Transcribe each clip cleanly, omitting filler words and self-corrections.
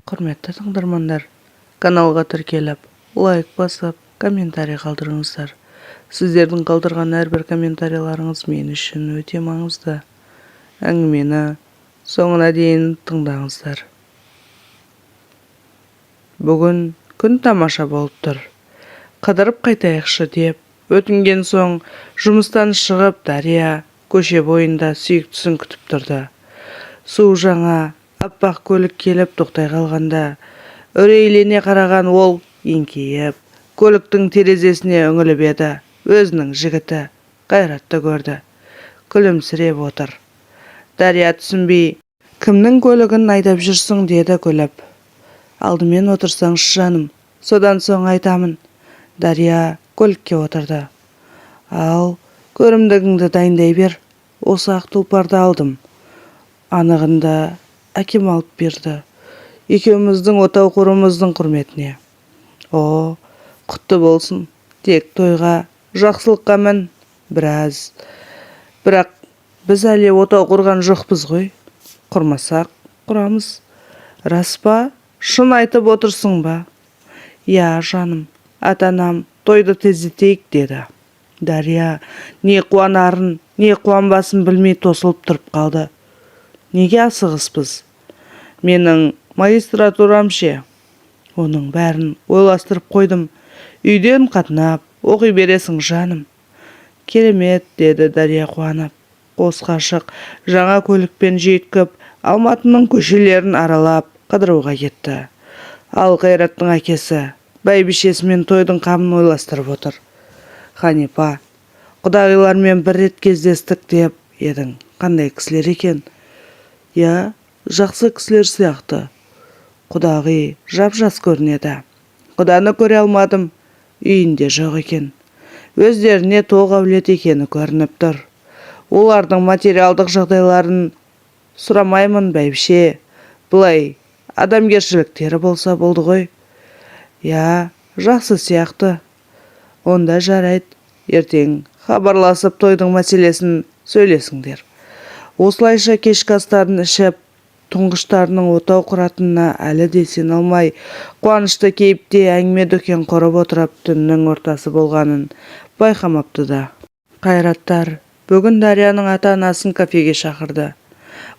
Құрметті тыңдармандар, каналға тіркеліп, лайк басып, комментарий қалдырыңыздар. Сіздердің қалдырған әрбір комментарийларыңыз мен үшін өте маңызды. Әңгімені соңына дейін тыңдаңыздар. Бүгін күн тамаша болып тұр. Қыдырып қайтайықшы деп, өтінген соң жұмыстан шығып Дария көше бойында сүйіктісін күтіп тұрды. Су жаңа аппақ көлік келіп тоқтай қалғанда, үрейлене қараған ол еңкейіп, көліктің терезесіне үңіліп еді. Өзінің жігіті Қайратты көрді. Күлімсіреп отыр. Дария түсінбей, кімнің көлігін айдап жүрсің деді күліп. Алдымен отырсаңшы жаным, содан соң айтамын. Дария көлікке отырды. Ал көрімдігіңді дайындай бер. Осы ақ тұлпарды алдым. Анығында әкем алып берді. Екеуміздің отау қорымыздың құрметіне. О, құтты болсын. Тек тойға, жақсылыққа мін. Бірақ біз әлі отау құрған жоқпыз ғой. Құрмасақ, құрамыз. Рас па? Шын айтып отырсың ба? Я, жаным, ата-анам тойды тездетейік деді. Дария не қуанарын, не қуанбасын білмей тосылып тұрып қалды. Неге асығыспыз? Менің магистратурам ше. Оның бәрін ойластырып қойдым. Үйден қатынап, оқи бересің жаным. Керемет, деді Дария қуанып. Қос ғашық жаңа көлікпен жүйткіп, Алматының көшелерін аралап қыдыруға кетті. Ал Қайраттың әкесі бәйбішесімен тойдың қамын ойластырып отыр. Ханипа, құдағилармен бір рет кездестік деп едің. Қандай кісілер екен? Я, жақсы кісілер сияқты. Құдағи жап-жас көрінеді. Құданы көре алмадым. Үйінде жоқ екен. Өздеріне тоқ әулет екені көрініп тұр. Олардың материалдық жағдайларын сұрамаймын бәйбіше. Бұлай адамгершіліктері болса болды ғой. Я, жақсы сияқты. Онда жарайды. Ертең хабарласып тойдың мәселесін сөйлесіңдер. Осылайша кешкі астарын ішіп, тұңғыштарының отау құратынына әлі де сене алмай, қуанышты кейіпте әңгіме дүкен құрып отырып түннің ортасы болғанын байқамапты да. Қайраттар бүгін Дарияның ата-анасын кафеге шақырды.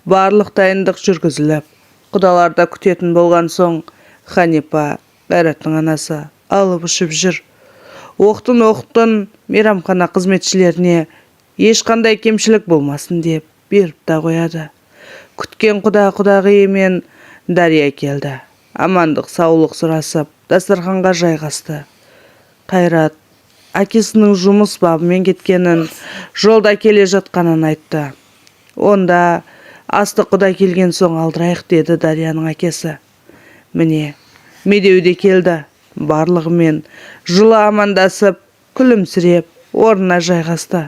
Барлық дайындық жүргізіліп, құдаларда күтетін болған соң, Ханипа, Қайраттың анасы, алып ұшып жүр. Оқтын мейрамхана қызметшілеріне ешқандай кемшілік болмасын деп беріп та қояды. Күткен құдағи мен Дария келді. Амандық саулық сұрасып, дастарханға жайғасты. Қайрат әкесінің жұмыс бабымен кеткенін, жолда келе жатқанын айтты. Онда асты құда келген соң алдырайық деді Дарияның әкесі. Міне, Медеу де келді. Барлығымен жылы амандасып, күлімсіреп, орнына жайғасты.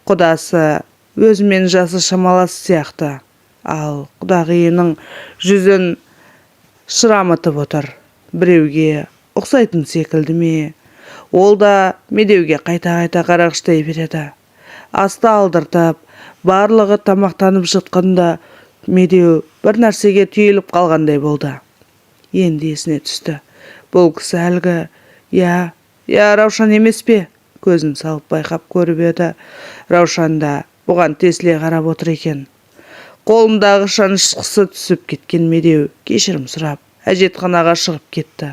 Құдасы өзімен жасы шамалас сияқты. Ал құдағиының жүзін шырамытып отыр. Біреуге ұқсайтын секілді ме? Ол да Медеуге қайта-қайта қарағыштай береді. Асты алдыртып, барлығы тамақтанып жатқанда Медеу бір нәрсеге түйіліп қалғандай болды. Енді есіне түсті. Бұл кісі әлгі, я, Раушан емес пе? Көзін салып байқап көріп еді. Раушан да бұған тесіле қарап отыр екен. Қолындағы шанышқысы түсіп кеткен Медеу кешірім сұрап, әжетханаға шығып кетті.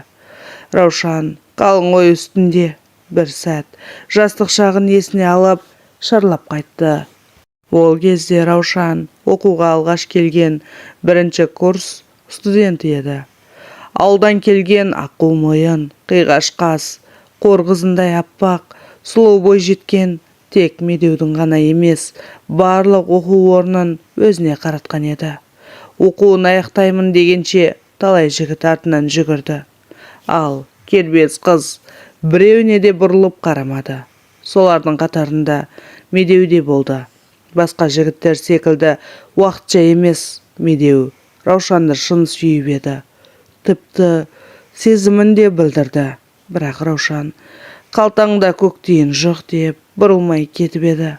Раушан қалың ой үстінде бір сәт жастық шағын есіне алып, шарлап қайтты. Ол кезде Раушан оқуға алғаш келген 1-ші курс студенті еді. Ауылдан келген аққу мойын, қиғаш қас, қорғызындай аппақ, сұлу бой жеткен, тек Медеудің ғана емес, барлық оқу орнын өзіне қаратқан еді. Оқуын аяқтаймын дегенше талай жігіт артынан жүгірді. Ал кербез қыз біреуіне де бұрылып қарамады. Солардың қатарында Медеу де болды. Басқа жігіттер секілді уақытша емес, Медеу Раушанды шын сүйіп еді. Тіпті сезімін де білдірді. Бірақ Раушан қалтаңда көк тиын жоқ деп бұрылмай кетіп еді.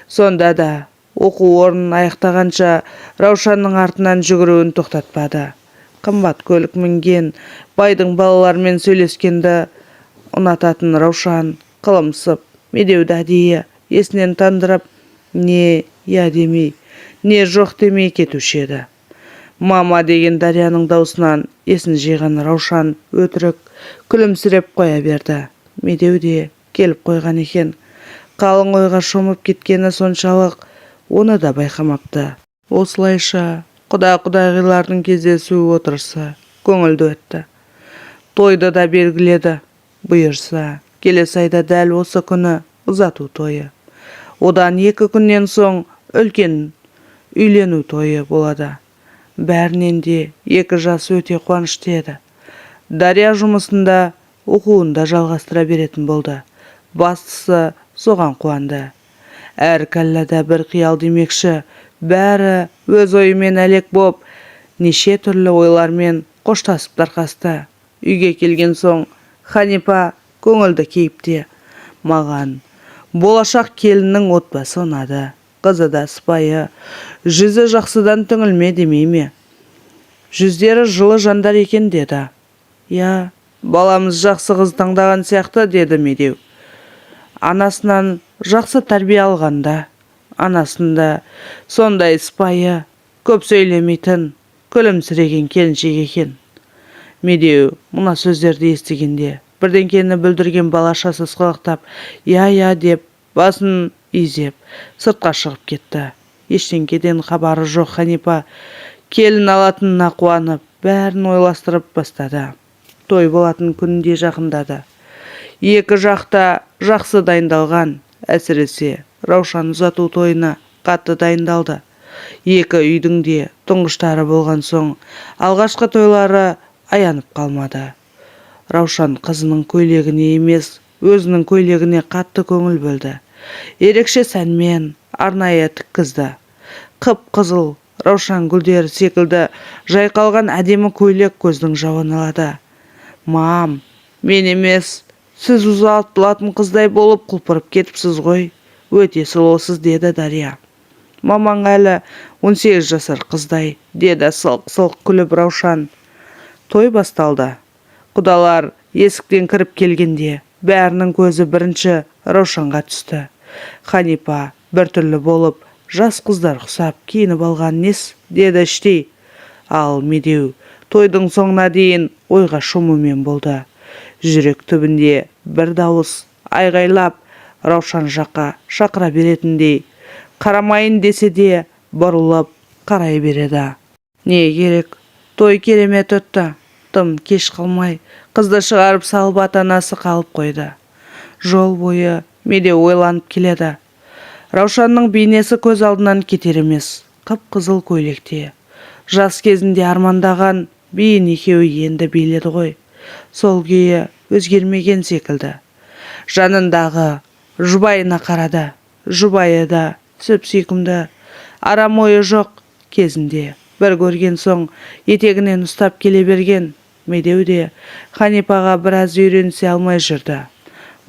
Сонда да оқу орнын аяқтағанша Раушанның артынан жүгіруін тоқтатпады. қымбат көлік мінген, байдың балаларымен сөйлескенді ұнататын Раушан қылымсып, медеуді әдейі есінен тандырып, не я демей, не жоқ демей кетуші еді. Мама деген Дарияның даусынан есін жиған Раушан өтірік күлімсіреп қоя берді. Медеу де келіп қойған екен. Қалың ойға шомып кеткені соншалық оны да байқамапты. Осылайша құда-құдағилардың кездесуі отырысы көңілді өтті. Тойды да белгіледі. Бұйырса, келесі айда дәл осы күні ұзату тойы. Одан 2 күннен соң үлкен үйлену тойы болады. Бәрінен де 2 жас өте қуанышты еді. Дария жұмысында, оқуында жалғастыра беретін болды. Бастысы соған қуанды. Әр кәлләда бір қиял демекші, бәрі өз ойымен әлек боп, неше түрлі ойлармен қоштасып тарқасты. Үйге келген соң Ханипа көңілді кейіпте. Маған болашақ келіннің отбасы ұнады. Қызы да сыпайы, жүзі жақсыдан түңілме демей ме? Жүздері жылы жандар екен деді. Я, баламыз жақсы қыз таңдаған сияқты деді Медеу. Анасынан жақсы тәрбие алғанда, анасында сондай сыпайы, көп сөйлемейтін, күлімсіреген келіншек екен. Медеу мұна сөздерді естігенде бірдеңкені бүлдірген балаша сасқалақтап, я деп басын изеп сыртқа шығып кетті. Ештеңкеден хабары жоқ Ханипа келін алатынына қуанып, бәрін ойластырып бастады. Той болатын күнде жақындады. 2 жақта жақсы дайындалған, әсіресе Раушан ұзату тойына қатты дайындалды. 2 үйдің де тұңғыштары болған соң, алғашқы тойлары аянып қалмады. Раушан қызының көйлегіне емес, өзінің көйлегіне қатты көңіл бөлді. Ерекше сәнмен арнайы тіккізді. Қып-қызыл Раушан гүлдері секілді жайқалған әдемі көйлек көздің жауын алады. Мам, мен емес, сіз ұзатылатын қыздай болып құлпырып кетіпсіз ғой. Өте сұлусыз деді Дария. Мамаң әлі 18 жасар қыздай, деді сылқ-сылқ күліп Раушан. Той басталды. Құдалар есіктен кіріп келгенде бәрінің көзі бірінші Раушанға түсті. Ханипа біртүрлі болып, жас қыздар құсап киініп алған нес, деді іштей. Ал Медеу тойдың соңына дейін ойға шомумен болды. Жүрек түбінде бір дауыс айғайлап Раушан жаққа шақыра беретіндей, қарамайын десе де бұрылып қарай береді. Не керек? Той керемет өтті. Тым кеш қалмай қызды шығарып салып ата-анасы қалып қойды. Жол бойы Медеу ойланып келеді. Раушанның бейнесі көз алдынан кетер емес. Қып-қызыл көйлекте. Жас кезінде армандаған бейін екеуі енді биледі ғой. Сол күйі өзгермеген секілді. Жанындағы жұбайына қарады. Жұбайы да сөп-сүйкімді, арам ойы жоқ. Кезінде бір көрген соң етегінен ұстап келе берген. Медеу де Ханипаға біраз үйренісе алмай жүрді.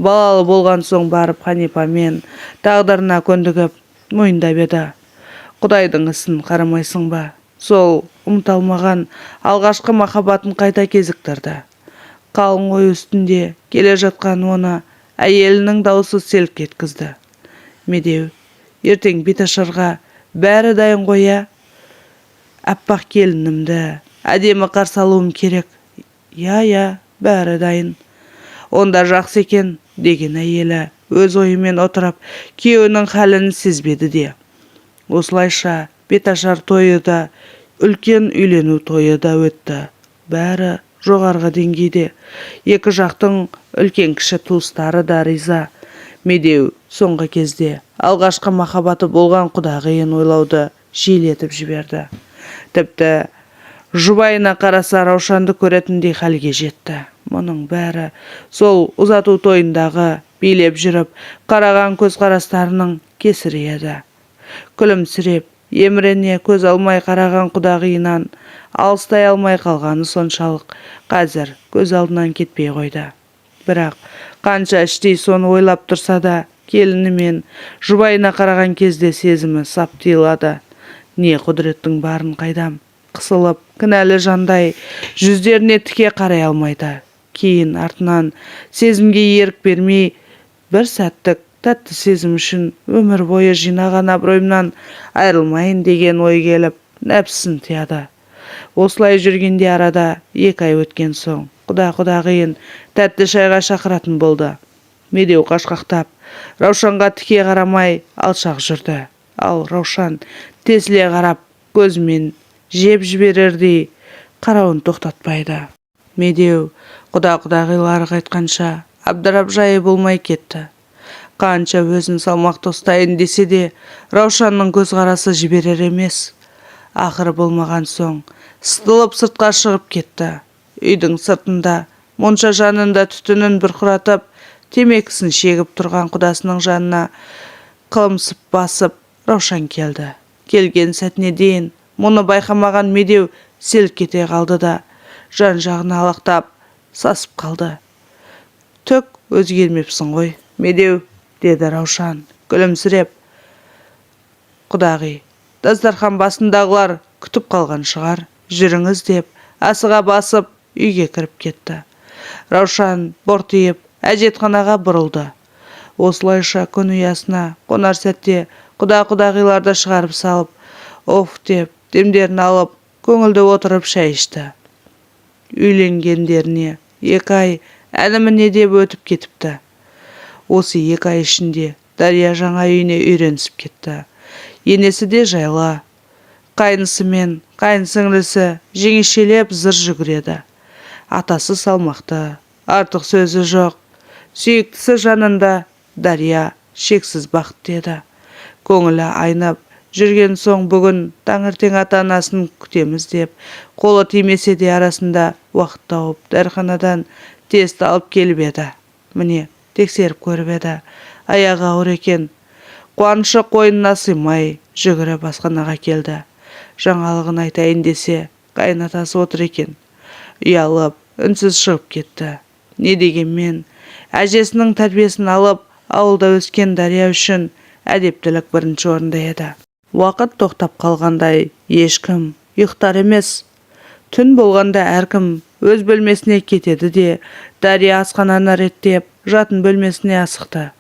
Балалы болған соң барып Ханипамен тағдырына көндігіп мойындап еді. Құдайдың ісін қарамайсың ба? Сол ұмытылмаған алғашқы махаббатын қайта кезіктірді. Қалың ой үстінде келе жатқан оны әйелінің даусы селк еткізді. Медеу, ертең беташарға бәрі дайын қоя. Аппақ келінімді әдемі қарсы алуым керек. Я, бәрі дайын. Онда жақсы екен, деген әйелі өз ойымен отырып, күйеуінің хәлін сезбеді де. Осылайша беташар тойы да, үлкен үйлену тойы да өтті. Бәрі жоғарғы деңгейде. 2 жақтың үлкен кіші туыстары да риза. Медеу соңғы кезде алғашқы махаббаты болған құдағиын ойлауды жиілетіп жіберді. Тіпті жұбайына қараса Раушанды көретіндей халге жетті. Мұның бәрі сол ұзату тойындағы билеп жүріп қараған көзқарастарының кесірі еді. Күлімсіреп, емірене көз алмай қараған құдағиынан алыстай алмай қалғаны соншалық қазір көз алдынан кетпей қойды. Бірақ қанша іштей соны ойлап тұрса да, келіні мен жұбайына қараған кезде сезімі сап тыйылады. Не құдіреттің барын қайдам. қысылып, кінәлі жандай жүздеріне тіке қарай алмайды. Кейін артынан сезімге ерік бермей, бір сәттік тәтті сезім үшін өмір бойы жинаған абыройымнан айырылмайын деген ой келіп, нәпсісін тияды. Осылай жүргенде арада 2 ай өткен соң, құда-құдағиын тәтті шайға шақыратын болды. Медеу қашқақтап, Раушанға тіке қарамай алшақ жүрді. Ал Раушан тесіле қарап, көзімен жеп жіберердей қарауын тоқтатпайды. Медеу құда-құдағилары қайтқанша абдырап жайы болмай кетті. Қанша өзін салмақты ұстайын десе де, Раушанның көзқарасы жіберер емес. Ақыры болмаған соң, сытылып сыртқа шығып кетті. Үйдің сыртында, монша жанында түтінін бұрқыратып, темекісін шегіп тұрған құдасының жанына қылымсып басып, Раушан келді. Келген сәтіне дейін мұны байқамаған Медеу селк кете қалды да, жан-жағына алақтап, сасып қалды. «Түк өзгермепсің ғой, Медеу», деді Раушан, күлімсіреп. «Құдағи, дастархан басындағылар күтіп қалған шығар, жүріңіз», деп асыға басып үйге кіріп кетті. Раушан бортиып әжетханаға бұрылды. Осылайша күн ұясына қонар сәтте құда-құдағиларды шығарып салып, оф деп демдерін алып, көңілді отырып шай ішті. Үйленгендеріне 2 ай әні-міне деп өтіп кетіпті. Осы 2 ай ішінде Дария жаңа үйіне үйренісіп кетті. Енесі де жайла. Қайнысы мен қайнсіңлісі жеңешелеп зыр жүгіреді. Атасы салмақты, артық сөзі жоқ. Сүйіктісі жанында Дария шексіз бақытты еді. Көңілі айнып жүрген соң бүгін таңертең ата-анасын күтеміз деп, қолы тимесе де арасында уақыт тауып дәріханадан тест алып келіп еді. Міне, тексеріп көріп еді. Аяғы ауыр екен. Қуанышы қойнына сыймай жүгіріп асханаға келді. Жаңалығын айтайын десе, қайнатасы отыр екен. Ұялып, үнсіз шығып кетті. Не дегенмен, әжесінің тәрбиесін алып, ауылда өскен Дария үшін әдептілік бірінші орында еді. Уақыт тоқтап қалғандай, ешкім ұйықтар емес. Түн болғанда әркім өз бөлмесіне кетеді де, Дария асхананы реттеп, жатын бөлмесіне асықты.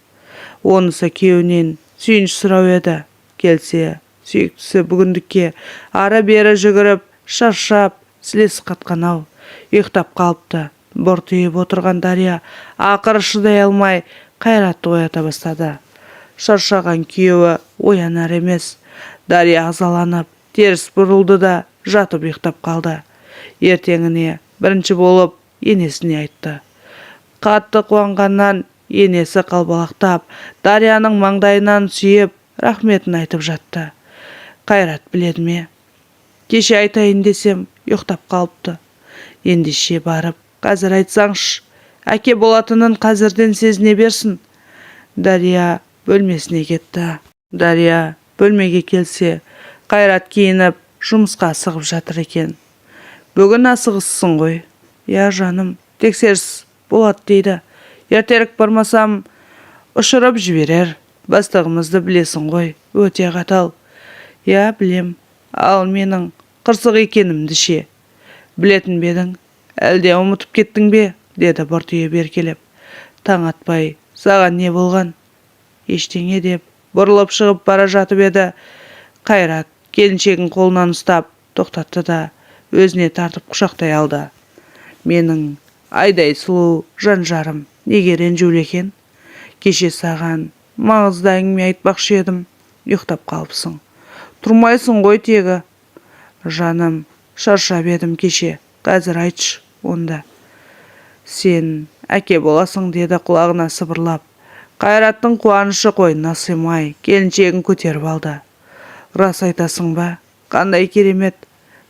Онысы күйеуінен сүйініш сұрау еді. Келсе, сүйіктісі бүгіндікке ары-бері жүгіріп, шаршап, сілесі қатқан-ау. Ұйықтап қалыпты. Бортиып отырған Дария ақыры шыдай алмай Қайратты оята бастады. Шаршаған күйеуі оянар емес. Дария ызаланып, теріс бұрылды да жатып ұйықтап қалды. Ертеңіне бірінші болып енесіне айтты. Қатты қуанғаннан енесі қалбалақтап, Дарияның маңдайынан сүйіп, рахметін айтып жатты. Қайрат біледі ме? Кеше айтайын десем, ұйықтап қалыпты. Ендеше барып, қазір айтсаңшы, әке болатынын қазірден сезіне берсін. Дария бөлмесіне кетті. Дария бөлмеге келсе, Қайрат киініп, жұмысқа асығып жатыр екен. Бүгін асығыссың ғой. Я жаным, тексеріс болады дейді. Ертерек бармасам, ұшырып жіберер. Бастығымызды білесің ғой, өте қатал. Я білем, ал менің қырсық екенімді ше. Білетін бедің, әлде ұмытып кеттің бе? Деді бортиып еркелеп. Таң атпай, саған не болған? Ештеңе деп, бұрылып шығып бара жатып еді. Қайрат келіншегін қолынан ұстап, тоқтатты да, өзіне тартып құшақтай алды. Менің айдай сұлу жан-жарым неге ренжулі екен? Кеше саған маңызды әңгіме айтпақшы едім, ұйықтап қалыпсың. Тұрмайсың ғой тегі. Жаным, шаршап едім кеше, қазір айтшы онда. Сен әке боласың, деді құлағына сыбырлап. Қайраттың қуанышы қойнына сыймай, келіншегін көтеріп алды. Рас айтасың ба? Қандай керемет.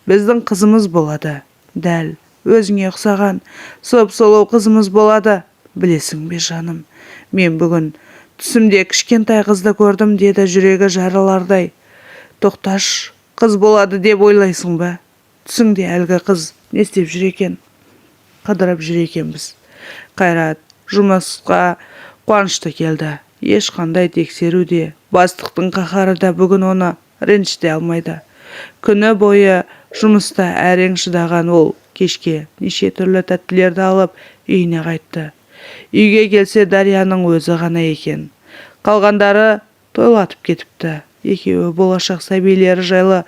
Біздің қызымыз болады. Дәл өзіңе ұқсаған сұп-сұлу қызымыз болады. Білесің бе жаным, мен бүгін түсімде кішкентай қызды көрдім, деді жүрегі жарылардай. Тоқташ, қыз болады деп ойлайсың ба? Түсіңде әлгі қыз не істеп жүр екен? Қыдырып жүр екенбіз. Қайрат жұмысқа қуанышты келді. Ешқандай тексеру де, бастықтың қаһары да бүгін оны ренжіте алмайды. Күні бойы Жұмыста әрең шыдаған ол кешке неше түрлі тәттілерді алып үйіне қайтты. Үйге келсе Дарияның өзі ғана екен. Қалғандары тойлатып кетіпті. Екеуі болашақ сәбилері жайлы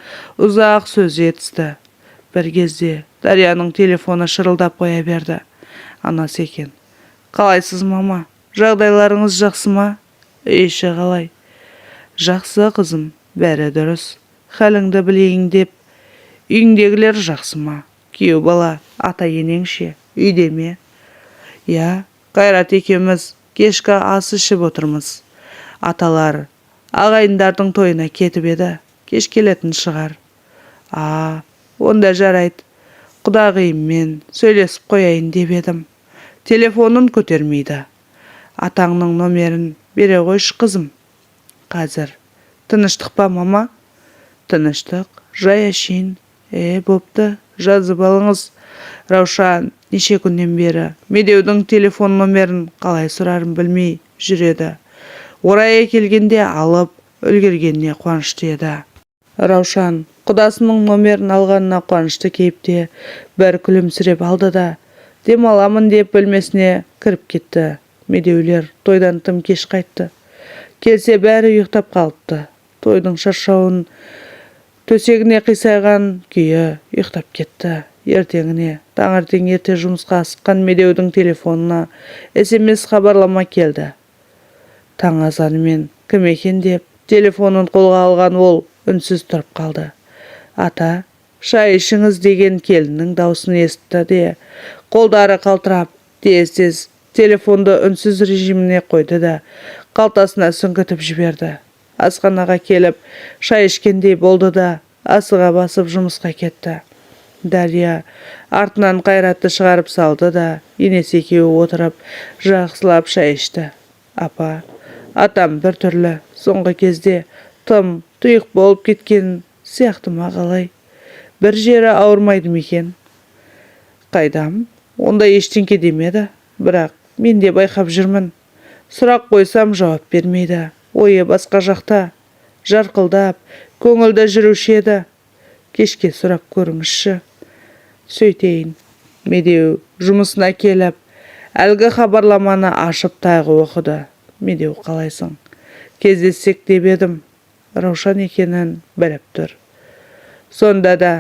ұзақ сөз етісті. Бір кезде Дарияның телефоны шырылдап қоя берді. Анасы екен. «Қалайсыз, мама? Жағдайларыңыз жақсы ма?» «Еші қалай?» «Жақсы, қызым, бәрі дұрыс. Халіңді білейін деп. Үйіңдегілер жақсы ма? Күйеу бала, ата-енең ше, үйде ме?» «Я, Қайрат екеуміз кешкі ас ішіп отырмыз. Аталар ағайындардың тойына кетіп еді. Кеш келетін шығар». Онда жарайды. Құдағиыммен сөйлесіп қояйын деп едім. Телефонын көтермейді. Атаңның номерін бере қойшы, қызым. Қазір. Тыныштық па, мама?» «Тыныштық, жай әшейін». Бопты, жазып алыңыз. Раушан неше күннен бері Медеудің телефон номерін қалай сұрарын білмей жүреді. Орайы келгенде алып үлгергеніне қуанышты еді. Раушан құдасының номерін алғанына қуанышты кейіпте бір күлімсіреп алды да демаламын деп бөлмесіне кіріп кетті. Медеулер тойдан тым кеш қайтты. Келсе бәрі ұйықтап қалыпты. Тойдың шаршауын төсегіне қисайған күйі ұйықтап кетті. Ертеңіне таңертең ерте жұмысқа асыққан Медеудің телефонына SMS хабарлама келді. Таң азанымен кім екен деп телефонын қолға алған ол үнсіз тұрып қалды. «Ата, шай ішіңіз» деген келіннің даусын естіді де қолдары қалтырап тез-тез телефонды үнсіз режиміне қойды да қалтасына сүңгітіп жіберді. Асханаға келіп шай ішкендей болды да асыға басып жұмысқа кетті. Дария артынан Қайратты шығарып салды да енесі екеуі отырып жақсылап шай ішті. «Апа, атам бір түрлі соңғы кезде тым тұйық болып кеткен сияқты ма қалай? Бір жері ауырмайды ма екен?» «Қайдам, онда ештеңке демеді. Бірақ мен де байқап жүрмін. Сұрақ қойсам жауап бермейді. Ойы басқа жақта. Жарқылдап, көңілді жүруші еді. Кешке сұрап көріңізші». «Сөйтейін». Медеу жұмысына келіп, әлгі хабарламаны ашып тағы оқыды. «Медеу, қалайсың? Кездессек деп едім». Раушан екенін біліп тұр. Сонда да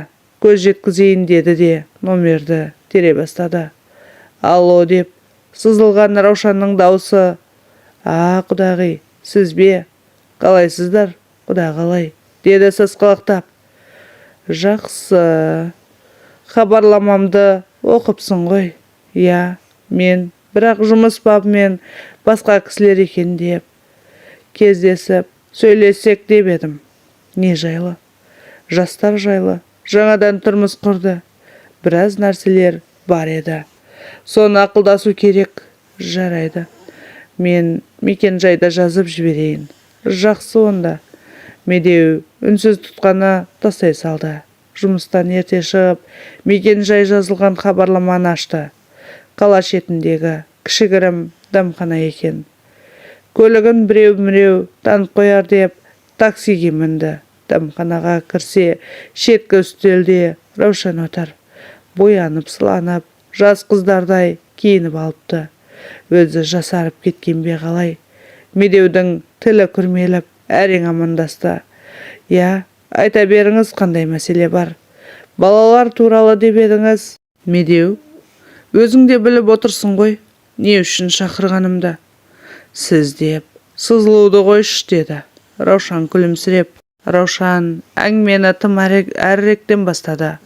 көз жеткізейін деді де номерді тере бастады. «Алло» деп сызылған Раушанның даусы. Құдағи, сіз бе? Қалайсыздар? Құда қалай?» деді сасқалақтап. «Жақсы. Хабарламамды оқыпсың ғой?» «Я, мен бірақ жұмыс бабымен басқа кісілер екен деп. Кездесіп сөйлесек деп едім». «Не жайлы?» «Жастар жайлы. Жаңадан тұрмыс құрды. Біраз нәрселер бар еді. Соны ақылдасу керек». «Жарайды. Мен мекен-жайды жазып жіберейін». «Жақсы онда». Медеу үнсіз тұтқаны тастай салды. Жұмыстан ерте шығып, мекен-жай жазылған хабарламаны ашты. Қала шетіндегі кішігірім дәмхана екен. Көлігін біреу-міреу танып қояр деп таксиге мінді. Дәмханаға кірсе, шеткі үстелде Раушан отыр. Боянып, сыланып, жас қыздардай киініп алыпты. Өзі жасарып кеткен бе қалай? Медеудің тілі күрмеліп, әрең амандасты. «Я, айта беріңіз, қандай мәселе бар? Балалар туралы деп едіңіз?» «Медеу, өзің де біліп отырсың ғой, не үшін шақырғанымды?» «Сіз деп сызылуды қойшы» деді. Раушан күлімсіреп. Раушан әңгімені тым әріректен бастады.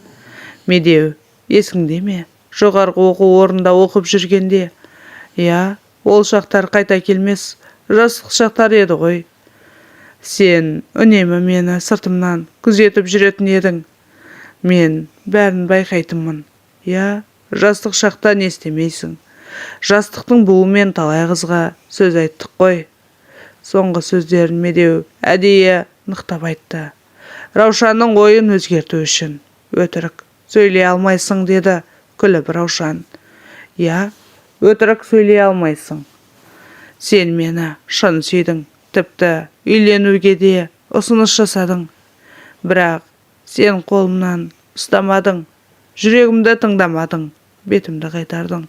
«Медеу, есіңде ме? Жоғарғы оқу орнында оқып жүргенде?» «Я, ол шақтар қайта келмес, жастық шақтар еді ғой. Сен үнемі мені сыртымнан күзетіп жүретін едің. Мен бәрін байқайтынмын. Я, жастық шақта не істемейсің? Жастықтың буымен талай қызға сөз айттық қой». Соңғы сөздерін Медеу әдейі нықтап айтты. Раушанның ойын өзгерту үшін. «Өтірік сөйлей алмайсың» деді күліп Раушан. «Я, өтірік сөйлей алмайсың. Сен мені шын сүйдің. Тіпті үйленуге де ұсыныс жасадың. Бірақ сен қолымнан ұстамадың, жүрегімді тыңдамадың, бетімді қайтардың.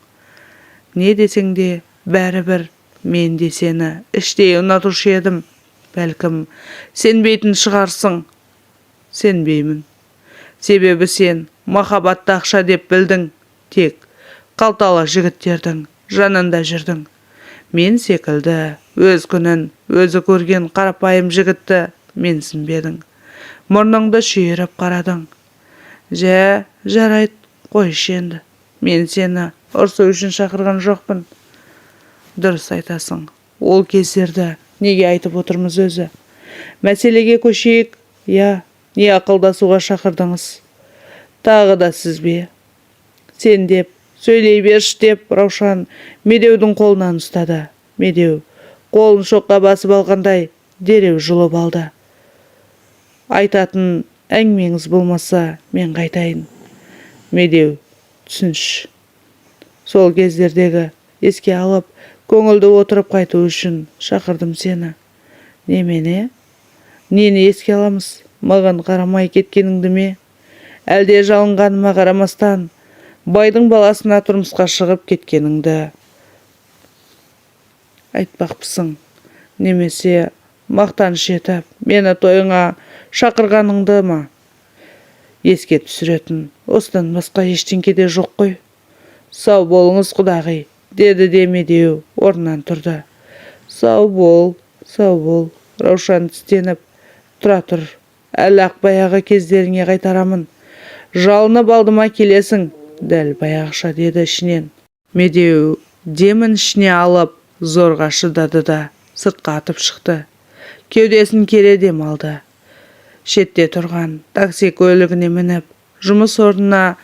Не десең де бәрібір, мен де сені іштей ұнатушы едім. Бәлкім, сенбейтін шығарсың. Сенбеймін. Себебі сен махаббатты ақша деп білдің. Тек қалталы жігіттердің жанында жүрдің. Мен секілді өз күнін өзі көрген қарапайым жігітті менсінбедің. Мұрныңды шүйіріп қарадың. Жарайды, қойшы енді. Мен сені ұрсу үшін шақырған жоқпын. Дұрыс айтасың. Ол кездерді неге айтып отырмыз өзі? Мәселеге көшейік. Не ақылдасуға шақырдыңыз? Тағы да сіз бе? Сен деп, сөйлей берші деп Раушан Медеудің қолынан ұстады. Медеу қолын шоққа басып алғандай дереу жұлып алды. Айтатын әңгімеңіз болмаса, мен қайтайын. Медеу, түсінші. Сол кездердегі еске алып, көңілді отырып қайту үшін шақырдым сені. Немене? Нені еске аламыз? Маған қарамай кеткеніңді ме? Әлде жалынғаныма қарамастан, байдың баласына тұрмысқа шығып кеткеніңді айтпақпысың? Немесе мақтаныш етіп, мені тойыңа шақырғаныңды ма? Еске түсіретін осыдан басқа ештеңке де жоқ қой. Сау болыңыз, құдағи, деді де Медеу орнынан тұрды. Сау бол. Раушан тістеніп, тұра тұр. Әлі ақ баяғы кездеріңе қайтарамын. Жалынып алдыма келесің, дәл баяғыша, деді ішінен. Медеу демін ішіне алып, зорға шыдады да сыртқа атып шықты. Кеудесін кере дем алды. Шетте тұрған такси көлігіне мініп, жұмыс орнына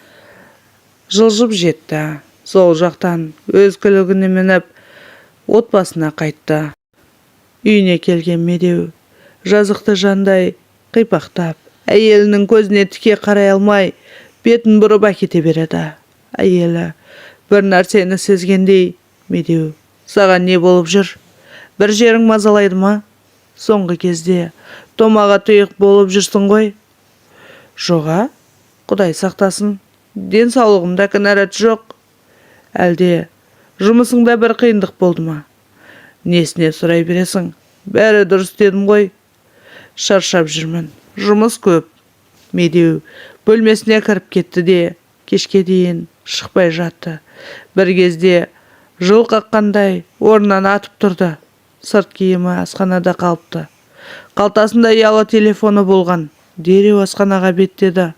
жылжып жетті. Сол жақтан өз көлігіне мініп, отбасына қайтты. Үйіне келген Медеу жазықты жандай қипақтап, әйелінің көзіне тіке қарай алмай, бетін бұрып әкете береді. Әйелі бір нәрсені сезгендей, Медеу, саған не болып жүр? Бір жерің мазалайды ма? Соңғы кезде томаға тұйық болып жүрсің ғой? Жоға, Құдай сақтасын, денсаулығымда кінәрат жоқ. Әлде жұмысыңда бір қиындық болды ма? Несіне сұрай бересің? Бәрі дұрыс дедім ғой. Шаршап жүрмін, жұмыс көп. Медеу бөлмесіне кіріп кетті де кешке дейін шықпай жатты. Бір кезде жыл қаққандай орнынан атып тұрды. Сырт киімі асханада қалыпты. Қалтасында ұялы телефоны болған. Дереу асханаға беттеді.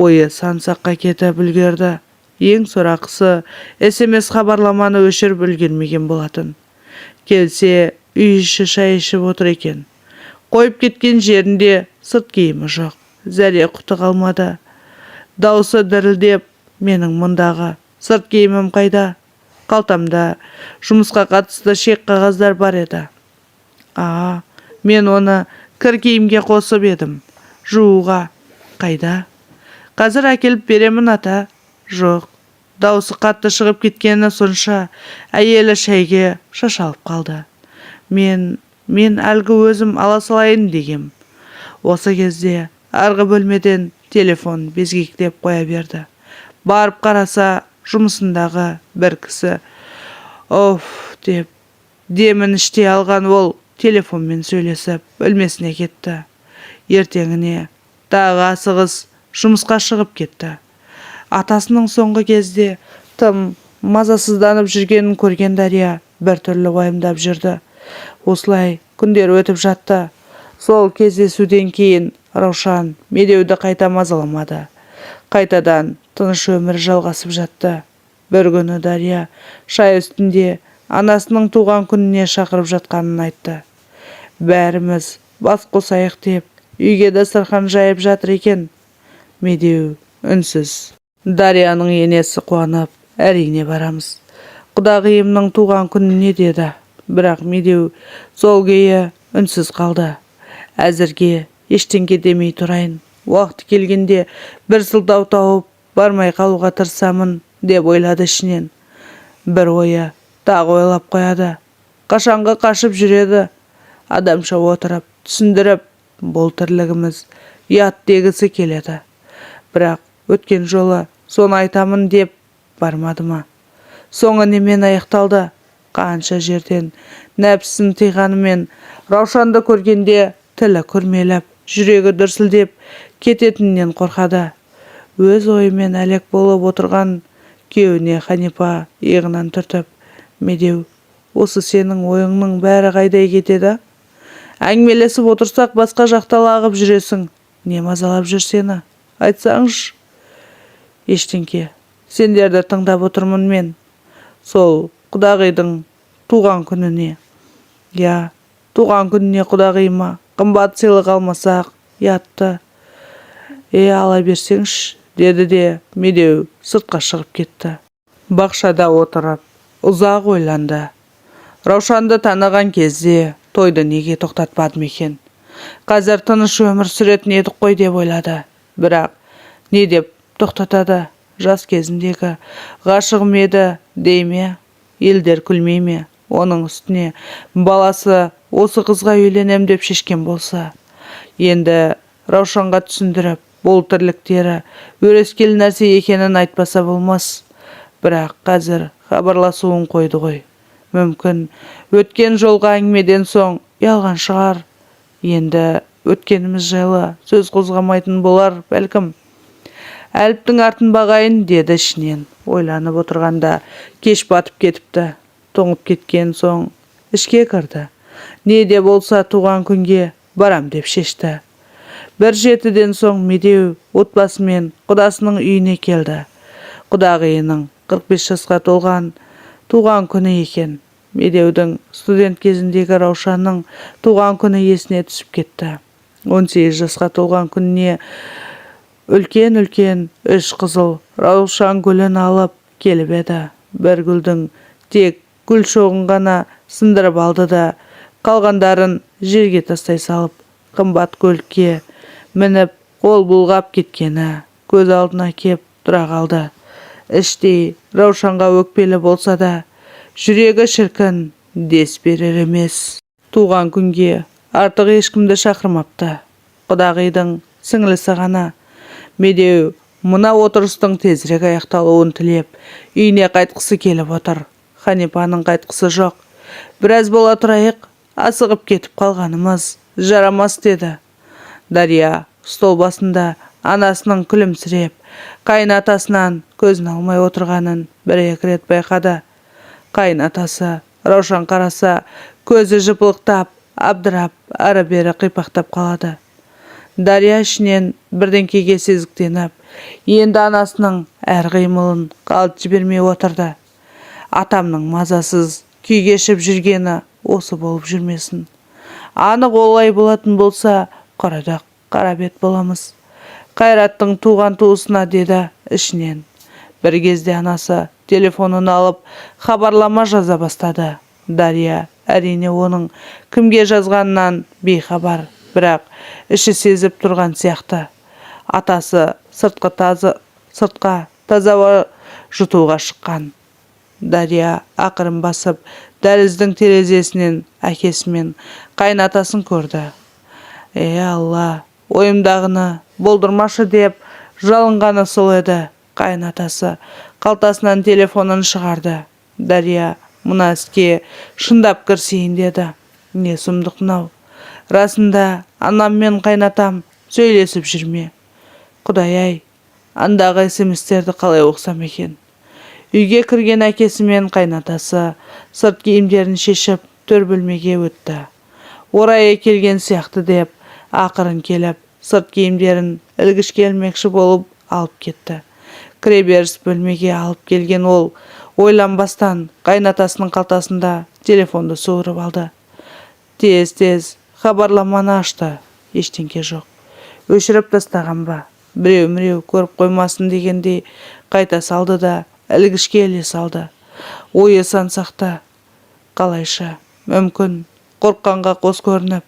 Ойы сан-саққа кетіп үлгерді. Ең сорақысы SMS хабарламаны өшіріп үлгермеген болатын. Келсе үй іші шай ішіп отыр екен. Қойып кеткен жерінде сырт киімі жоқ. Зәре құты қалмады. Даусы дірілдеп, менің мұндағы сырт киімім қайда? Қалтамда жұмысқа қатысты шек қағаздар бар еді. Мен оны кір киімге қосып едім. Жууға. Қайда? Қазір әкеліп беремін, ата. Жоқ. Даусы қатты шығып кеткені сонша әйелі шәйге шашалып қалды. Мен әлгі өзім ала салайын дегем. Осы кезде арғы бөлмеден телефон безгектеп қоя берді. Барып қараса, жұмысындағы бір кісі деп демін іште алған ол телефонмен сөйлесіп бөлмесіне кетті. Ертеңіне тағы асығыс жұмысқа шығып кетті. Атасының соңғы кезде тым мазасызданып жүргенін көрген Дария біртүрлі уайымдап жүрді. Осылай күндер өтіп жатты. Сол кездесуден кейін Раушан Медеуді қайта мазаламады. Қайтадан тыныш өмір жалғасып жатты. Бір күні Дария шай үстінде анасының туған күніне шақырып жатқанын айтты. Бәріміз бас қосайық деп, үйге дастархан жайып жатыр екен. Медеу үнсіз. Дарияның енесі қуанып, әрине барамыз. Құдағиымның туған күніне деді. Бірақ Медеу сол күйі үнсіз қалды. Әзірге ештеңке демей тұрайын. Уақыт келгенде бір сылтау тауып бармай қалуға тырысамын деп ойлады ішінен. Бір ойы тағы ойлап қояды. Қашанғы қашып жүреді. Адамша отырып, түсіндіріп, бұл тірлігіміз ұят дегісі келеді. Бірақ өткен жолы соны айтамын деп бармады ма? Соңы немен аяқталды? Қанша жерден нәпсісін тыйғанымен Раушанды көргенде тілі күрмеліп, жүрегі дүрсілдеп кететіннен қорқады. Өз ойымен әлек болып отырған күйеуіне Ханипа иығынан түртіп, «Медеу, осы сенің ойыңның бәрі қайда кетеді? Әңгімелесіп отырсақ басқа жақта лағып жүресің. Не мазалап жүр сені? Айтсаңшы». «Ештеңке. Сендерді тыңдап отырмын мен. Сол құдағидың туған күніне». «Я, туған күніне құдағиыма қымбат сыйлық алмасақ, ятты». Ала берсеңші», деді де Медеу сыртқа шығып кетті. Бақшада отырып, ұзақ ойланды. Раушанды таныған кезде тойды неге тоқтатпадым екен? Қазір тыныш өмір сүретін едік қой деп ойлады. Бірақ не деп тоқтатады? Жас кезіндегі ғашығым еді дей ме? Елдер күлмей ме? Оның үстіне баласы осы қызға үйленем деп шешкен болса. Енді Раушанға түсіндіріп, бұл тірліктері өрескел нәрсе екенін айтпаса болмас. Бірақ қазір хабарласуын қойды ғой. Мүмкін өткен жолға әңгімеден соң ұялған шығар. Енді өткеніміз жайлы сөз қозғамайтын болар бәлкім. Әліптің артын бағайын, деді ішінен. Ойланып отырғанда кеш батып кетіпті. Тоңып кеткен соң ішке кірді. Не де болса туған күнге барам деп шешті. 1:07-ден соң Медеу отбасымен құдасының үйіне келді. Құдағиының 45 жасқа толған туған күні екен. Медеудің студент кезіндегі Раушанның туған күні есіне түсіп кетті. 18 жасқа толған күніне үлкен-үлкен 3 қызыл Раушан гүлін алып келіп еді. Бір гүлдің тек гүл шоғын ғана сындырып алды да, қалғандарын жерге тастай салып, қымбат көлікке мініп қол бұлғап кеткені көз алдына кеп тұра қалды. Іштей Раушанға өкпелі болса да, жүрегі шіркін дес берер емес. Туған күнге артық ешкімді шақырмапты. Құдағидың сіңлісі ғана. Медеу мына отырыстың тезірек аяқталуын тілеп, үйіне қайтқысы келіп отыр. Ханипаның қайтқысы жоқ. Біраз бола тұрайық, асығып кетіп қалғанымыз жарамас, деді. Дария стол басында анасының күлімсіреп, қайнатасынан көзін алмай отырғанын бір-екі рет байқады. Қайнатасы Раушан қараса, көзі жыпылықтап, абдырап, ары-бері қипақтап қалады. Дария ішінен бірдеңкеге сезіктеніп, енді анасының әр қимылын қалт жібермей отырды. Атамның мазасыз күй кешіп жүргені осы болып жүрмесін. Анық олай болатын болса, құрадақ қара бет боламыз. Қайраттың туған туысына, деді ішінен. Бір кезде анасы телефонын алып хабарлама жаза бастады. Дария әрине оның кімге жазғанынан бейхабар, бірақ іші сезіп тұрған сияқты. Атасы сыртқа таза ауа жұтуға шыққан. Дария ақырын басып, дәліздің терезесінен әкесі мен қайнатасын көрді. Алла, ойымдағыны болдырмашы деп жалынғаны сол еді. Қайнатасы қалтасынан телефонын шығарды. Дария мына іске шындап кірісейін деді. Не сұмдық мынау? Расында анам мен қайнатам сөйлесіп жүрме? Құдай-ай, андағы SMS-терді қалай оқысам екен? Үйге кірген әкесі мен қайнатасы сырт киімдерін шешіп төр бөлмеге өтті. Орайы келген сияқты деп ақырын келіп, сырт киімдерін ілгішке ілмекші болып алып кетті. Кіреберіс бөлмеге алып келген ол ойланбастан қайнатасының қалтасында телефонды суырып алды. Тез хабарламаны ашты. Ештеңке жоқ. Өшіріп тастаған ба? Біреу көріп қоймасын дегендей қайта салды да ілгішке іле салды. Ойы сансақта. Қалайша, мүмкін қорққанға қос көрініп,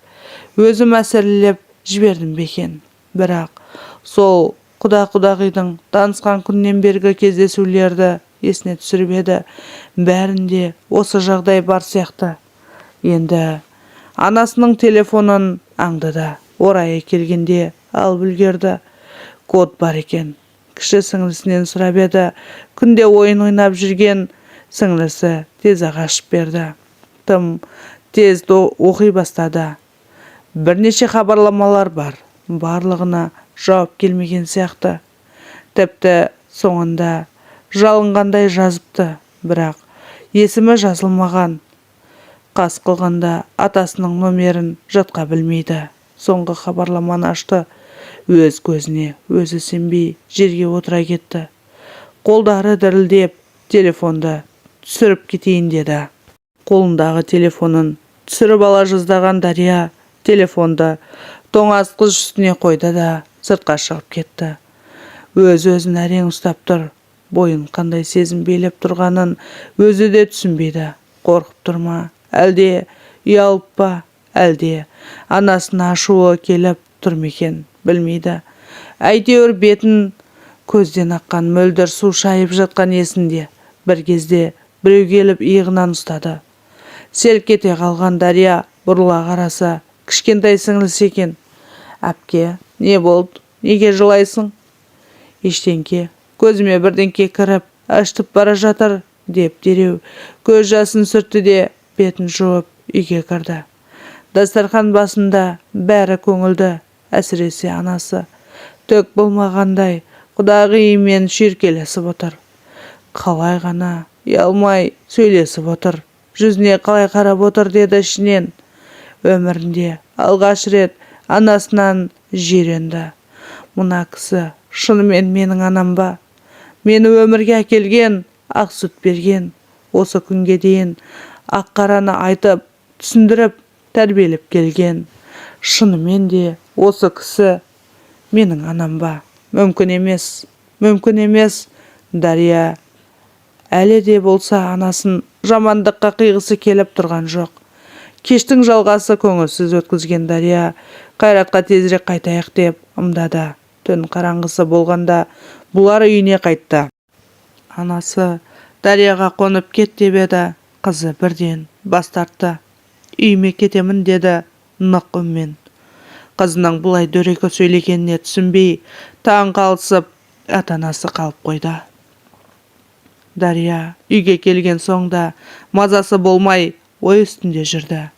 өзім әсерлеп жібердім бекен. Бірақ сол құдағидың танысқан күннен бергі кездесулерді есіне түсіріп еді. Бәрінде осы жағдай бар сияқты. Енді анасының телефонын аңдыда, орайы келгенде алып үлгерді. Код бар екен. кіші сіңлісінен сұрап еді. Күнде ойын ойнап жүрген сіңлісі тез-ақ ашып берді. Тым тез оқи бастады. Бірнеше хабарламалар бар. Барлығына жауап келмеген сияқты. Тіпті соңында жалынғандай жазыпты, бірақ есімі жазылмаған. Қас қылғанда атасының номерін жатқа білмейді. Соңғы хабарламаны ашты. Өз көзіне өзі сенбей жерге отыра кетті. Қолдары дірілдеп, телефонды түсіріп кетейін деді. Қолындағы телефонын түсіріп ала жаздаған Дария телефонды тоңазытқыш үстіне қойды да сыртқа шығып кетті. Өз-өзін әрең ұстап тұр. Бойын қандай сезім билеп тұрғанын өзі де түсінбейді. Қорқып тұр ма? Әлде ұялып па? Әлде анасына ашуы келіп тұр ма екен? Білмейді. Әйтеуір бетін көзден аққан мөлдір су шайып жатқан есінде. Бір кезде біреу келіп иығынан ұстады. Селк ете қалған Дария бұрыла қараса, кішкентай сіңлісі екен. Әпке, не болды? Неге жылайсың? Ештеңке, көзіме бірдеңке кіріп, ашытып бара жатыр, деп дереу көз жасын сүртті де бетін жуып үйге кірді. Дастархан басында бәрі көңілді, әсіресе анасы. Төк болмағандай құдағиымен шүйіркелесіп отыр. Қалай ғана ұялмай сөйлесіп отыр. Жүзіне қалай қарап отыр деді ішінен. Өмірінде алғаш рет анасынан жиренді. Мына кісі шынымен менің анам ба? Мені өмірге әкелген, ақ сүт берген, осы күнге дейін ақ-қараны айтып, түсіндіріп, тәрбиелеп келген. Шынымен де осы кісі менің анам ба? Мүмкін емес, мүмкін емес. Дария әлі де болса анасын жамандыққа қиғысы келіп тұрған жоқ. Кештің жалғасы көңілсіз өткізген Дария Қайратқа тезірек қайтайық деп ымдады. Түн қараңғысы болғанда бұлар үйіне қайтты. Анасы Дарияға қонып кет деп еді. Қызы бірден бас тартты. Үйіме кетемін деді нық үнмен. Қызының бұлай дөрекі сөйлегеніне түсінбей, таң қалысып, ата-анасы қалып қойды. Дария үйге келген соңда мазасы болмай ой үстінде жүрді.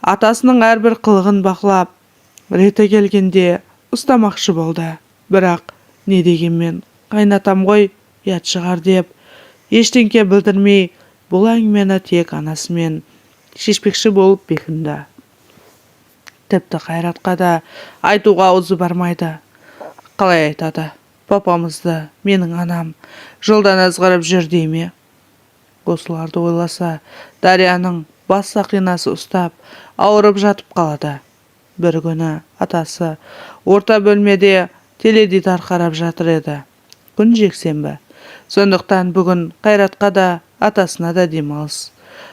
Атасының әрбір қылығын бақылап, реті келгенде ұстамақшы болды. Бірақ не дегенмен қайнатам ғой, ұят шығар деп, ештеңке білдірмей, бұл әңгімені тек анасымен шешпекші болып бекінді. Тіпті Қайратқа да айтуға аузы бармайды. Қалай айтады? Папамызды менің анам жылдан азғырып жүр дей ме? Осыларды ойласа, Дарияның бас сақинасы ұстап, ауырып жатып қалады. Бір күні атасы орта бөлмеде теледидар қарап жатыр еді. Күн жексенбі. Сондықтан бүгін Қайратқа да атасына да демалыс.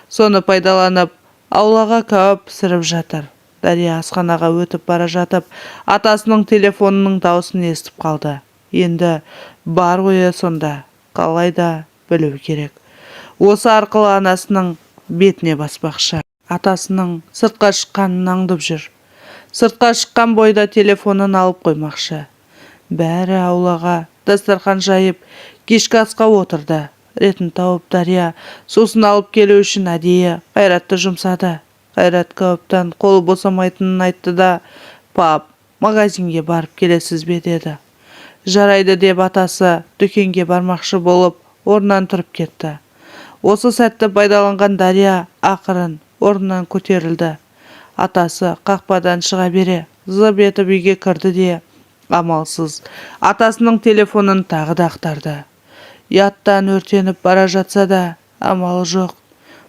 Соны пайдаланып, аулаға кәуіп пісіріп жатыр. Дария асханаға өтіп бара жатып, атасының телефонының даусын естіп қалды. Енді бар ойы сонда, қалай да білу керек. Осы арқылы анасының бетіне баспақшы. Атасының сыртқа шыққанын аңдып жүр. Сыртқа шыққан бойда телефонын алып қоймақшы. Бәрі аулаға дастархан жайып, кешкі асқа отырды. Ретін тауып Дария сосын алып келу үшін әдейі Қайратты жұмсады. Қайрат кәуіптен қолы босамайтынын айтты да, пап, магазинге барып келесіз бе деді. Жарайды деп атасы дүкенге бармақшы болып орнынан тұрып кетті. Осы сәтті пайдаланған Дария ақырын орнынан көтерілді. Атасы қақпадан шыға бере зып етіп үйге кірді де, амалсыз атасының телефонын тағы да ақтарды. Яттан өртеніп бара жатса да амалы жоқ.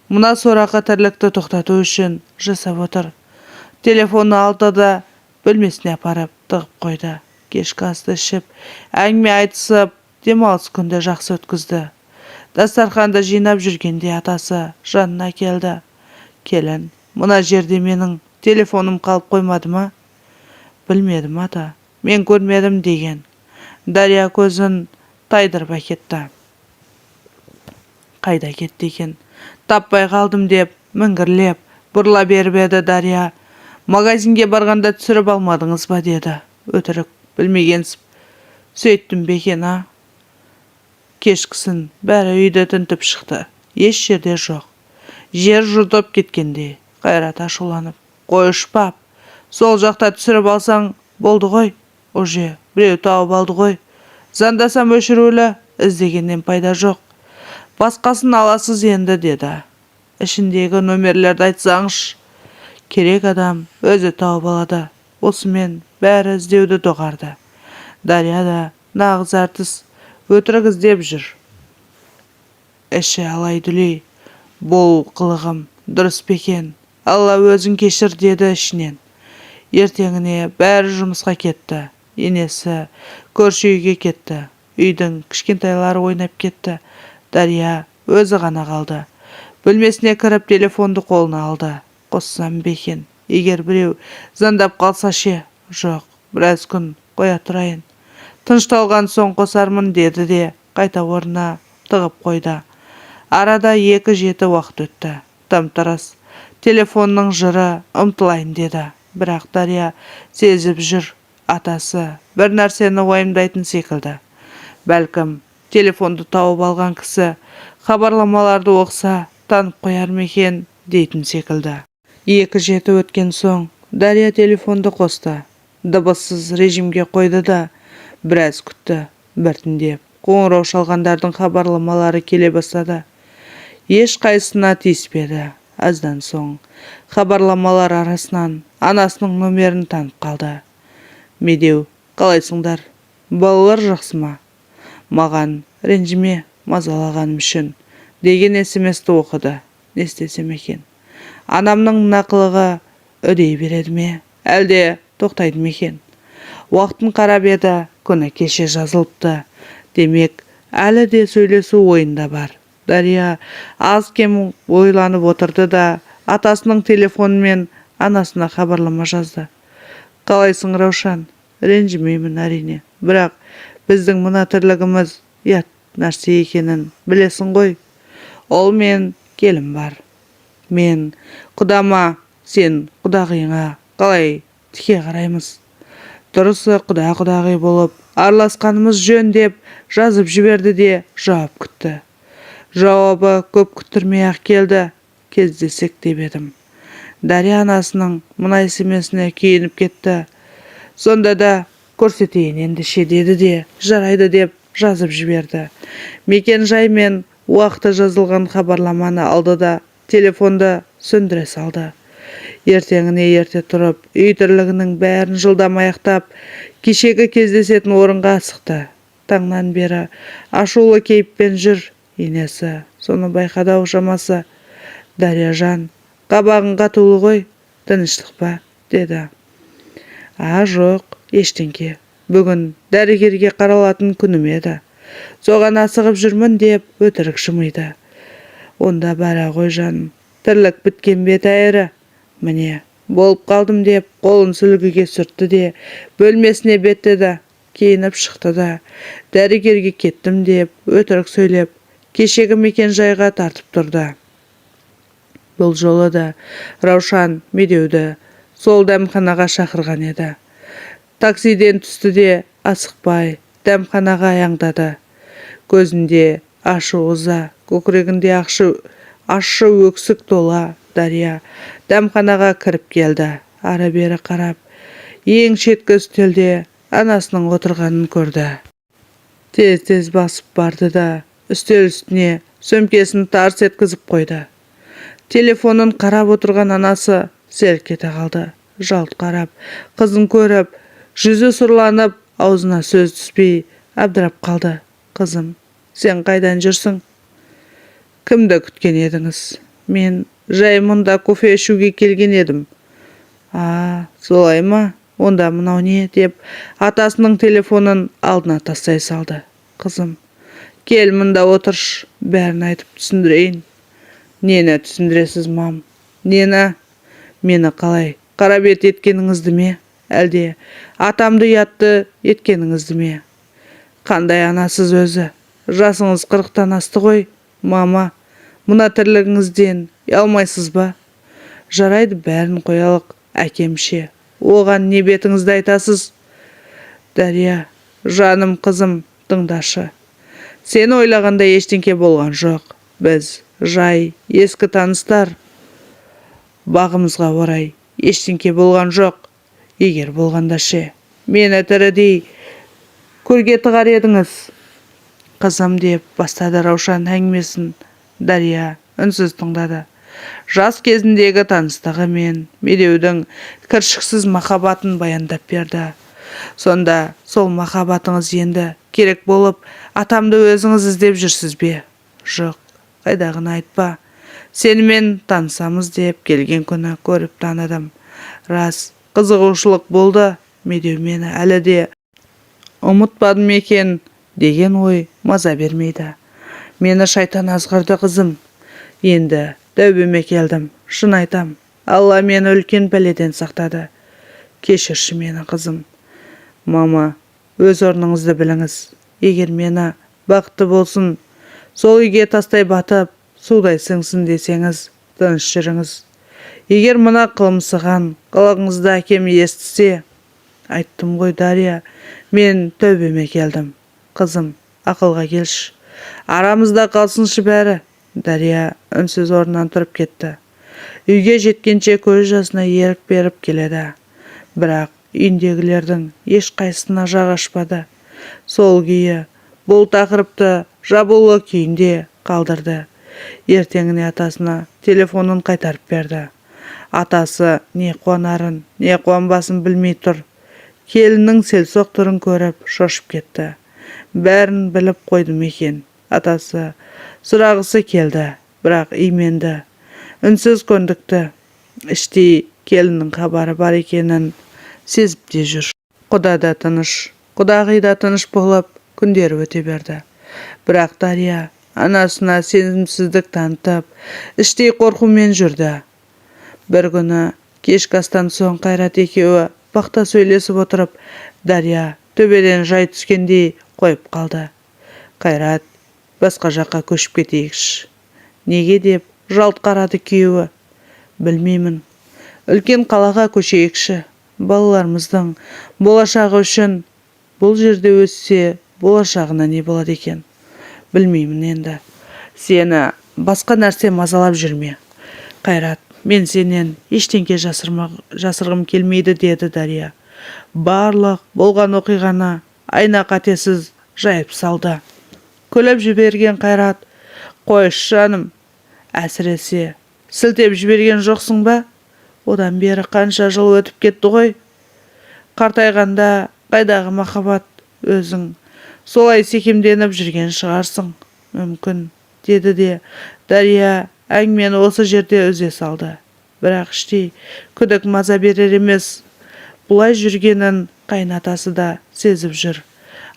Мына сорақы тірлікті тоқтату үшін жасап отыр. Телефоны алды да бөлмесіне апарып тығып қойды. Кешкі асты ішіп, әңгіме айтысып, демалыс күнді жақсы өткізді. Дастарханды жинап жүргенде атасы жанына келді. Келін, мына жерде менің телефоным қалып қоймады ма? Білмедім ата, мен көрмедім деген. Дария көзін тайдырып әкетті. Қайда кетті екен? Таппай қалдым деп, міңгірлеп, бұрыла беріп еді Дария. Магазинге барғанда түсіріп алмадыңыз ба деді. Өтірік, білмегенсіп. Сөйттім бекен, а? Кешкісін бәрі үйді тінтіп шықты. Еш жерде жоқ. Жер жұртып кеткенде Қайрат ашуланып: "Қойыш бап, сол жақта түсіріп алсаң болды ғой. Уже біреу тауып алды ғой. Зандасам өшірулі, іздегеннен пайда жоқ. Басқасын аласыз енді", деді. "Ішіндегі нөмерлерді айтсаңыз". "Керек адам өзі тауып алады". Осымен бәрі іздеуді доғарды. Дария да нағыз әртіс, өтірік іздеп жүр. Іші алай-дүлей: "Бұл қылығым дұрыс бекен, Алла өзің кешір", деді ішінен. Ертеңіне бәрі жұмысқа кетті. Енесі көрші үйге кетті. Үйдің кішкентайлары ойнап кетті. Дария өзі ғана қалды. Бөлмесіне кіріп телефонды қолына алды. "Қоссам бекен, егер біреу зандап қалса ше?" "Жоқ, біраз күн қоя тұрайын. Тынышталған соң қосармын", деді де қайта орнына тығып қойды. Арада 2-7 уақыт өтті. Тым-тырыс телефонның жыры ұмтылайын деді. Бірақ Дария сезіп жүр, атасы бір нәрсені уайымдайтын секілді. Бәлкім телефонды тауып алған кісі хабарламаларды оқса танып қояр ма екен дейтін секілді. 2-7 өткен соң Дария телефонды қосты. Дыбыссыз режимге қойды да біраз күтті. Біртіндеп қоңырау шалғандардың хабарламалары келе бастады. Еш қайсысына тиіспеді. Аздан соң хабарламалар арасынан анасының нөмерін танып қалды. "Медеу, қалайсыңдар? Балалар жақсы ма? Маған ренжіме мазалағаным үшін", деген СМС-ті оқыды. Не істесем екен? Анамның мына қылығы үдей береді ме? Әлде тоқтайды ма екен? Уақытын қарап еді, күні кеше жазылыпты. Демек, әлі де сөйлесу ойында бар. Дария аз-кем ойланып отырды да атасының телефонымен анасына хабарлама жазды. "Қалайсың, Раушан? Ренжімеймін әрине. Бірақ біздің мына тірлігіміз ұят нәрсе екенін білесің ғой. Ол мен келін бар. Мен құдама, сен құдағиыңа қалай тіке қараймыз. Дұрысы құда-құдағи болып араласқанымыз жөн", деп жазып жіберді де жауап күтті. Жауабы көп күттірмей-ақ келді. "Кездесек деп едім". Дария анасының мына СМС-іне күйініп кетті. "Сонда да көрсетейін ендеше", деді де "жарайды" деп жазып жіберді. Мекен-жай мен уақыты жазылған хабарламаны алды да телефонды сөндіре салды. Ертеңіне ерте тұрып, үй тірлігінің бәрін жылдам аяқтап, кешегі кездесетін орынға асықты. Таңнан бері ашулы кейіппен жүр. Енесі соны байқады-ау шамасы. "Дарияжан, қабағың қатулы ғой, тыныштық па?" деді. Жоқ, ештеңке. Бүгін дәрігерге қаралатын күнім еді. Соған асығып жүрмін", деп өтірік жымиды. "Онда бара ғой жаным, тірлік біткен бе тәйірі? Міне, болып қалдым", деп қолын сүлгіге сүртті де бөлмесіне беттеді. Киініп шықты да "дәрігерге кеттім", деп өтірік сөйлеп кешегі мекен-жайға тартып тұрды. Бұл жолы да Раушан Медеуді сол дәмханаға шақырған еді. Таксиден түсті де асықпай дәмханаға аяңдады. Көзінде ашу-ыза, көкірегінде ащы өксік тола. Дария дәмханаға кіріп келді. Ары-бері қарап, ең шеткі үстелде анасының отырғанын көрді. Тез-тез басып барды да үстел үстіне сөмкесін тарс еткізіп қойды. Телефонын қарап отырған анасы селк ете қалды. Жалт қарап, қызын көріп, жүзі сұрланып, аузына сөз түспей абдырап қалды. "Қызым, сен қайдан жүрсің?" "Кімді күткен едіңіз?" "Мен жай мұнда кофе ішуге келген едім". Солай ма? Онда мынау не?" деп атасының телефонын алдына тастай салды. "Қызым, кел мұнда отырш, бәрін айтып түсіндірейін". "Нені түсіндіресіз, мам?" "Нені? Мені қалай қарабет еткеніңізді ме? Әлде атамды ұятты еткеніңізді ме? Қандай анасыз өзі? Жасыңыз 40-тан асты ғой, мама. Мына тірлігіңізден ұялмайсыз ба? Жарайды, бәрін қоялық, әкемше. Оған не бетіңізді айтасыз?" "Дария, Жаным, қызым, тыңдашы. Сен ойлағанда ештеңке болған жоқ. Біз жай ескі таныстар. Бағымызға орай ештеңке болған жоқ. Егер болғанда ше, мені тірідей көрге тығар едіңіз. Қызым, деп бастады Раушан әңгімесін. Дария үнсіз тыңдады. Жас кезіндегі таныстығы мен Медеудің кіршіксіз махаббатын баяндап берді. Сонда сол махаббатыңыз енді керек болып, атамды өзіңіз іздеп жүрсіз бе? Жоқ, қайдағыны айтпа. Сенімен танысамыз деп келген күні көріп таныдым. Рас, қызығушылық болды. Медеу мені әлі де ұмытпадым екен деген ой маза бермейді. Мені шайтан азғырды, қызым. Енді тәубеме келдім. Шын айтам, Алла мені үлкен пәледен сақтады. Кешірші мені, қызым. Мама, өз орныңызды біліңіз. Егер мені бақытты болсын, сол үйге тастай батып, судай сіңсін десеңіз, тыныш жүріңіз. Егер мына қылымсыған қылығыңызды әкем естісе, айттым ғой, Дария, мен тәубеме келдім. Қызым, ақылға келші. Арамызда қалсыншы бәрі. Дария үнсіз орнынан тұрып кетті. Үйге жеткенше көз жасына ерік беріп келеді. Бірақ үйіндегілердің ешқайсысына жақ ашпады. Сол күйі бұл тақырыпты жабулы күйінде қалдырды. Ертеңіне атасына телефонын қайтарып берді. Атасы не қуанарын, не қуанбасын білмей тұр. Келіннің селсоқ түрін көріп шошып кетті. Бәрін біліп қойдым екен. Атасы сұрағысы келді, бірақ именді. Үнсіз көндікті. Іштей келіннің хабары бар екенін сезіп те жүр. Құда да тыныш, құдағи да тыныш болып күндері өте берді. Бірақ Дария анасына сенімсіздік танытып, іштей қорқумен жүрді. Бір күні кешкі астан соң Қайрат екеуі бақта сөйлесіп отырып, Дария төбеден жай түскендей қойып қалды. Қайрат, басқа жаққа көшіп кетейікші. Неге деп жалт қарады күйеуі. Білмеймін. Үлкен қалаға көшейікші. Балаларымыздың болашағы үшін. Бұл жерде өссе, болашағына не болады екен? Білмеймін енді. Сені басқа нәрсе мазалап жүрме. Қайрат, мен сенен ештеңке жасырғым келмейді, деді Дария. Барлық болған оқиғаны айна қатесіз жайып салды. Күліп жіберген Қайрат, қойшы жаным, әсіресе сілтеп жіберген жоқсың ба? Одан бері қанша жыл өтіп кетті ғой. Қартайғанда қайдағы махаббат, өзің солай секемденіп жүрген шығарсың. Мүмкін, деді де Дария әңгімені осы жерде үзе салды. Бірақ іштей күдік маза берер емес. Бұлай жүргенін қайнатасы да сезіп жүр.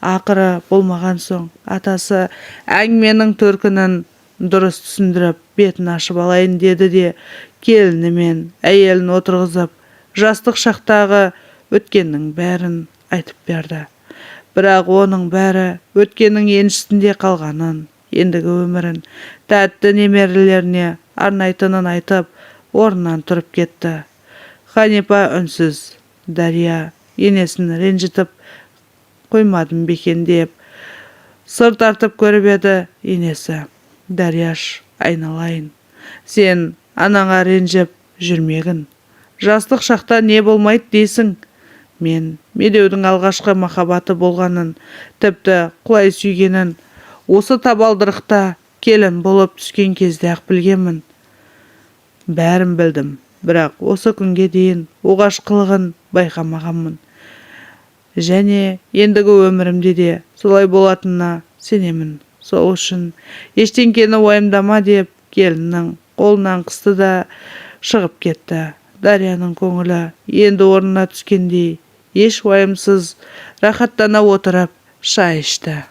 Ақыры болмаған соң атасы әңгіменің төркінін дұрыс түсіндіріп бетін ашып алайын деді де келіні мен әйелін отырғызып жастық шақтағы өткеннің бәрін айтып берді. Бірақ оның бәрі өткеннің еншісінде қалғанын, ендігі өмірін тәтті немерелеріне арнайтынын айтып, орнынан тұрып кетті. Ханипа үнсіз. Дария енесін ренжітіп қоймадым бекен деп сыр тартып көріп еді енесі. Дарияш, айналайын. Сен анаңа ренжіп жүрмегін. Жастық шақта не болмайды дейсің? Мен Медеудің алғашқы махаббаты болғанын, тіпті құлай сүйгенін осы табалдырықта келін болып түскен кезде ақ білгенмін. Бәрін білдім, бірақ осы күнге дейін оғаш қылығын байқамағанмын. Және ендігі өмірімде де солай болатынына сенемін. Сол үшін ештеңкені уайымдама деп келіннің қолынан қысты да шығып кетті. Дарияның көңілі енді орнына түскендей еш уайымсыз рахаттана отырып шай ішті.